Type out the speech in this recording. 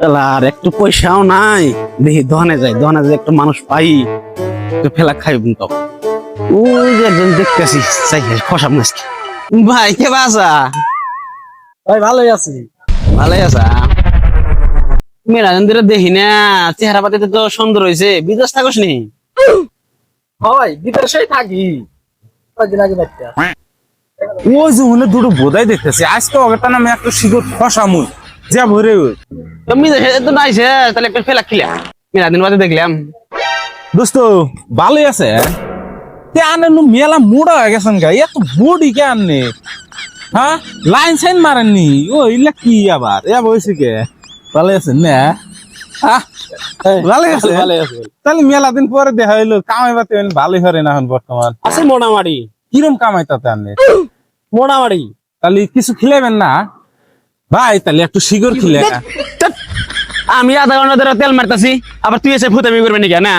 আর একটু পয়সাও নাই, দেখি দোকানে যাই, দোকানে যাই একটু মানুষ পাই, একটু ফেলা খাই তো। ওই যে একজন দেখতেছি, চাই খসাব নাকি। ভাই কে বাসা? ভাই ভালোই আছি। ভালোই আছা? মেয়েরা ধরে দেখি না, চেহারা পাতিতে তো সুন্দর হয়েছে, বিদেশ থাকস নি? হয় বিদেশেই থাকি, কয়েকদিন আগে বাচ্চা। ওই যে হলে দুটো বোধাই দেখতেছি আজকে অগেটা নামে একটা শিকড় খসামুই যা ভরে ওই তুমি দেশে তো নাইছে, তাহলে একটা ফেলা খিলা। মেয়েরা দিন বাদে দেখলাম। দোস্ত ভালোই আছে তে আনে নু মেলা মোড়া হয়ে গেছেন গা এত বডি কে আননে হ্যাঁ লাইন সাইন মারেননি ও ইলা কি আবার এ বইছে কে ভালো আছেন না হ্যাঁ ভালো আছে ভালোই আছে। তাহলে মেলা দিন পরে দেখা হইলো কামাই বাতে ভালোই হরে না এখন বর্তমান আছে মোটামুটি। কিরম কামাই তাতে আনলে মোটামুটি। তাহলে কিছু খিলাবেন না ভাই তাহলে একটু শিগর খিলে ধ্যাৎ, আমি আধা ঘন্টা ধরে তেল মারতাছি, আবার তুই এসে ভূতামি করবে নাকি না?